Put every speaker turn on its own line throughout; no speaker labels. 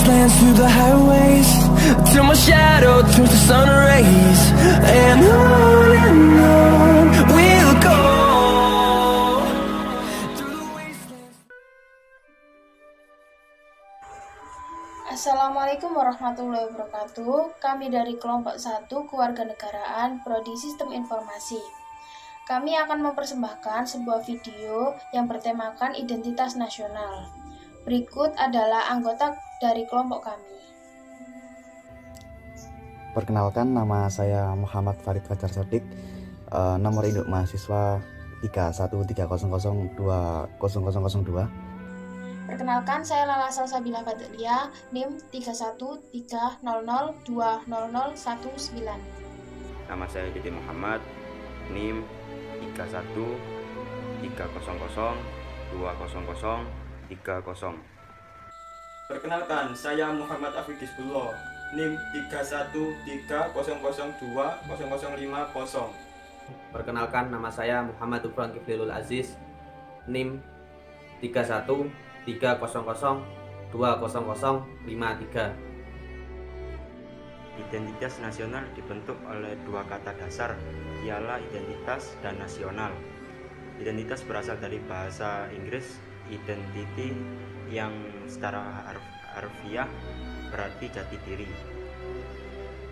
wastelands, through the highways, till my shadow turns to sun rays, and on we'll go.
Assalamualaikum warahmatullahi wabarakatuh. Kami dari kelompok 1 Kewarganegaraan Prodi Sistem Informasi. Kami akan mempersembahkan sebuah video yang bertemakan identitas nasional. Berikut adalah anggota dari kelompok kami.
Perkenalkan, nama saya Muhammad Farid Fajar Sodik, nomor induk mahasiswa 3130020002.
Perkenalkan, saya Lala Salsabila Fadlia, NIM 3130020019.
Nama saya Dede Muhammad, NIM 3130020030.
Perkenalkan, saya Muhammad Afidis Bullo, NIM 3130020050.
Perkenalkan, nama saya Muhammad Ufran Kiflilul Aziz, NIM 3130020053.
Identitas nasional dibentuk oleh dua kata dasar, ialah identitas dan nasional. Identitas berasal dari bahasa Inggris identity, yang secara harfiah berarti jati diri.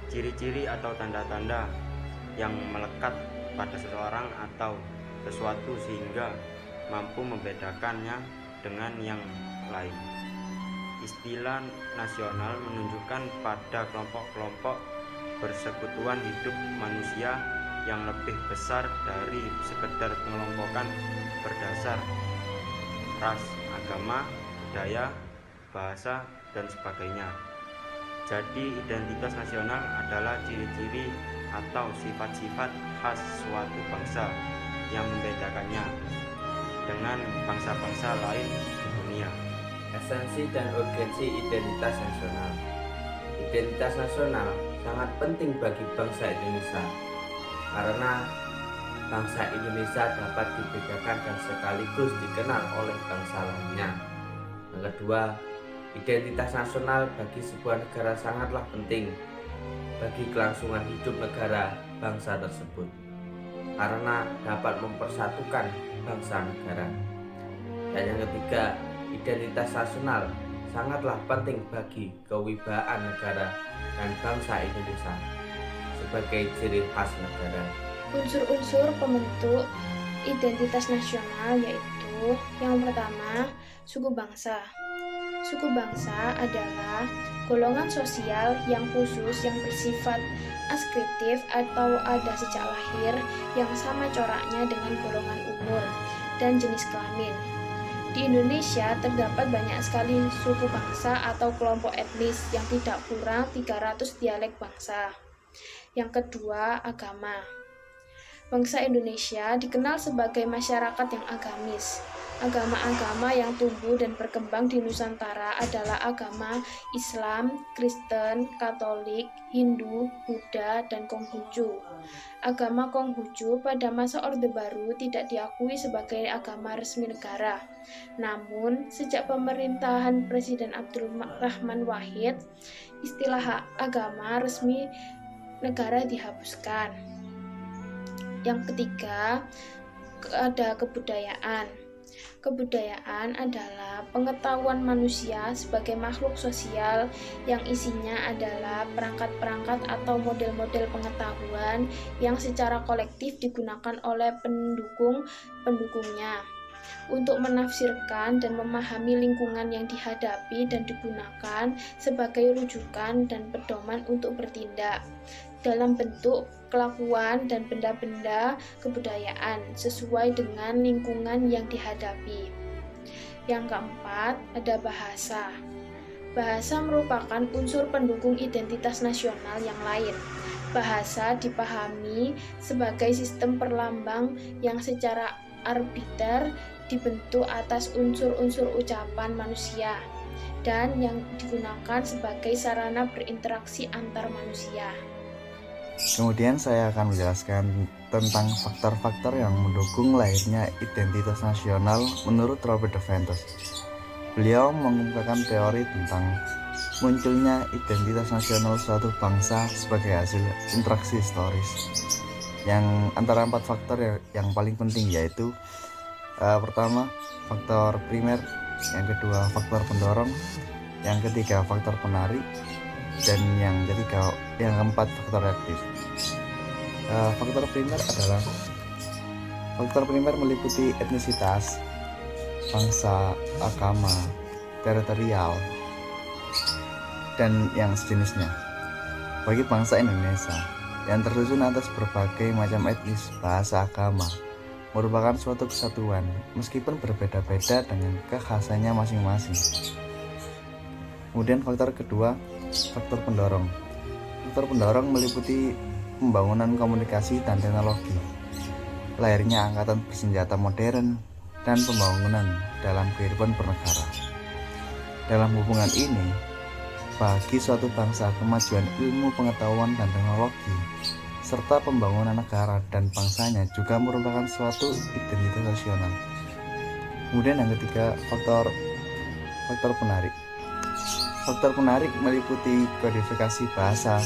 Ciri-ciri atau tanda-tanda yang melekat pada seseorang atau sesuatu sehingga mampu membedakannya dengan yang lain. Istilah nasional menunjukkan pada kelompok-kelompok persekutuan hidup manusia yang lebih besar dari sekedar pengelompokan berdasar ras, agama, budaya, bahasa, dan sebagainya. Jadi identitas nasional adalah ciri-ciri atau sifat-sifat khas suatu bangsa yang membedakannya dengan bangsa-bangsa lain di dunia.
Esensi dan urgensi identitas nasional. Identitas nasional sangat penting bagi bangsa Indonesia karena bangsa Indonesia dapat dibedakan dan sekaligus dikenal oleh bangsa lainnya. Yang kedua, identitas nasional bagi sebuah negara sangatlah penting bagi kelangsungan hidup negara bangsa tersebut karena dapat mempersatukan bangsa negara. Dan yang ketiga, identitas nasional sangatlah penting bagi kewibawaan negara dan bangsa Indonesia sebagai ciri khas negara.
Unsur-unsur pembentuk identitas nasional yaitu yang pertama, suku bangsa. Suku bangsa adalah golongan sosial yang khusus yang bersifat askriptif atau ada sejak lahir yang sama coraknya dengan golongan umur dan jenis kelamin. Di Indonesia terdapat banyak sekali suku bangsa atau kelompok etnis yang tidak kurang 300 dialek bangsa. Yang kedua, agama. Bangsa Indonesia dikenal sebagai masyarakat yang agamis. Agama-agama yang tumbuh dan berkembang di Nusantara adalah agama Islam, Kristen, Katolik, Hindu, Buddha, dan Konghucu. Agama Konghucu pada masa Orde Baru tidak diakui sebagai agama resmi negara. Namun, sejak pemerintahan Presiden Abdurrahman Wahid, istilah agama resmi negara dihapuskan. Yang ketiga, ada kebudayaan. Kebudayaan adalah pengetahuan manusia sebagai makhluk sosial yang isinya adalah perangkat-perangkat atau model-model pengetahuan yang secara kolektif digunakan oleh pendukungnya untuk menafsirkan dan memahami lingkungan yang dihadapi dan digunakan sebagai rujukan dan pedoman untuk bertindak dalam bentuk kelakuan dan benda-benda kebudayaan sesuai dengan lingkungan yang dihadapi. Yang keempat, ada bahasa. Bahasa merupakan unsur pendukung identitas nasional yang lain. Bahasa dipahami sebagai sistem perlambang yang secara arbiter dibentuk atas unsur-unsur ucapan manusia dan yang digunakan sebagai sarana berinteraksi antar manusia.
Kemudian saya akan menjelaskan tentang faktor-faktor yang mendukung lahirnya identitas nasional menurut Robert De Ventos. Beliau mengemukakan teori tentang munculnya identitas nasional suatu bangsa sebagai hasil interaksi historis yang antara 4 faktor yang paling penting, yaitu pertama faktor primer, yang kedua faktor pendorong, yang ketiga faktor penarik, dan yang keempat faktor reaktif. Faktor primer meliputi etnisitas, bangsa, agama, teritorial, dan yang sejenisnya. Bagi bangsa Indonesia yang tersusun atas berbagai macam etnis, bahasa, agama, merupakan suatu kesatuan meskipun berbeda-beda dengan kekhasannya masing-masing. Kemudian faktor kedua, faktor pendorong. Faktor pendorong meliputi pembangunan komunikasi dan teknologi, lahirnya angkatan bersenjata modern, dan pembangunan dalam kehidupan bernegara. Dalam hubungan ini, bagi suatu bangsa, kemajuan ilmu pengetahuan dan teknologi serta pembangunan negara dan bangsanya juga merupakan suatu identitas nasional. Kemudian yang ketiga, faktor penarik. Faktor penarik meliputi kodifikasi bahasa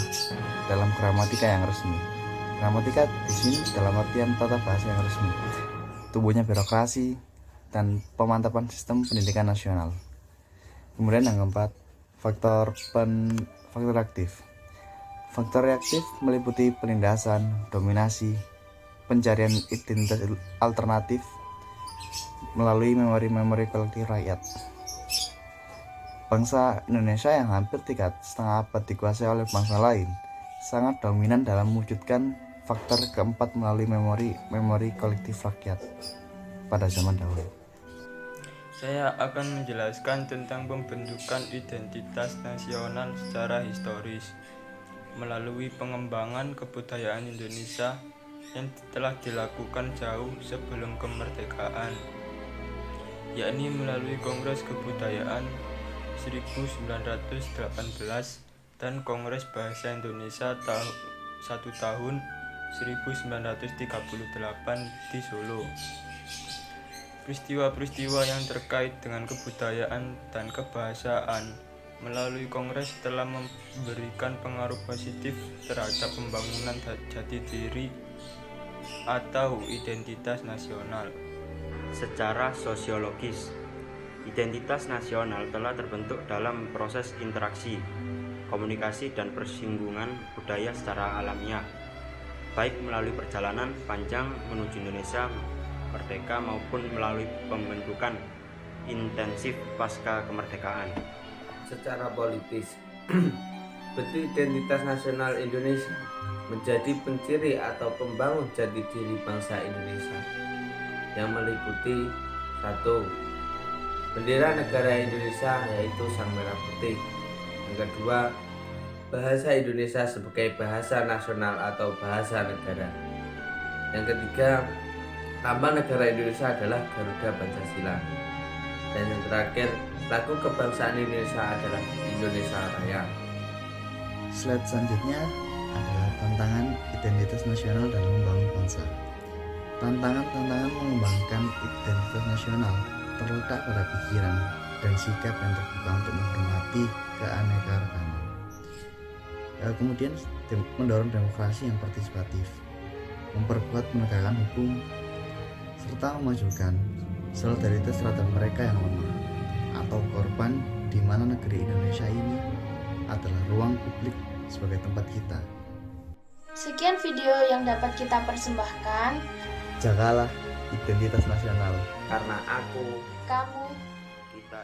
dalam gramatika yang resmi. Gramatika di sini dalam artian tata bahasa yang resmi, tumbuhnya birokrasi, dan pemantapan sistem pendidikan nasional. Kemudian yang keempat, faktor reaktif. Faktor reaktif meliputi penindasan, dominasi, pencarian identitas alternatif melalui memori-memori kolektif rakyat. Bangsa Indonesia yang hampir 3,5 abad dikuasai oleh bangsa lain sangat dominan dalam mewujudkan faktor keempat melalui memori kolektif rakyat pada zaman dahulu.
Saya akan menjelaskan tentang pembentukan identitas nasional secara historis melalui pengembangan kebudayaan Indonesia yang telah dilakukan jauh sebelum kemerdekaan, yakni melalui Kongres Kebudayaan 1918 dan Kongres Bahasa Indonesia 1 tahun 1938 di Solo. Peristiwa-peristiwa yang terkait dengan kebudayaan dan kebahasaan melalui kongres telah memberikan pengaruh positif terhadap pembangunan jati diri atau identitas nasional.
Secara sosiologis, identitas nasional telah terbentuk dalam proses interaksi, komunikasi, dan persinggungan budaya secara alamiah, baik melalui perjalanan panjang menuju Indonesia merdeka maupun melalui pembentukan intensif pasca kemerdekaan.
Secara politis, bentuk identitas nasional Indonesia menjadi penciri atau pembangun jati diri bangsa Indonesia yang meliputi 1. Bendera negara Indonesia yaitu Sang Merah Putih. Yang kedua, bahasa Indonesia sebagai bahasa nasional atau bahasa negara. Yang ketiga, lambang negara Indonesia adalah Garuda Pancasila. Dan yang terakhir, lagu kebangsaan Indonesia adalah Indonesia Raya.
Slide selanjutnya adalah tantangan identitas nasional dalam membangun bangsa. Tantangan mengembangkan identitas nasional terletak pada pikiran dan sikap yang terbuka untuk menghormati keanekaragaman. Kemudian mendorong demokrasi yang partisipatif, memperkuat penegakan hukum, serta memajukan solidaritas terhadap mereka yang lemah atau korban, di mana negeri Indonesia ini adalah ruang publik sebagai tempat kita.
Sekian video yang dapat kita persembahkan.
Jagalah identitas nasional.
Karena aku,
Kamu
Kita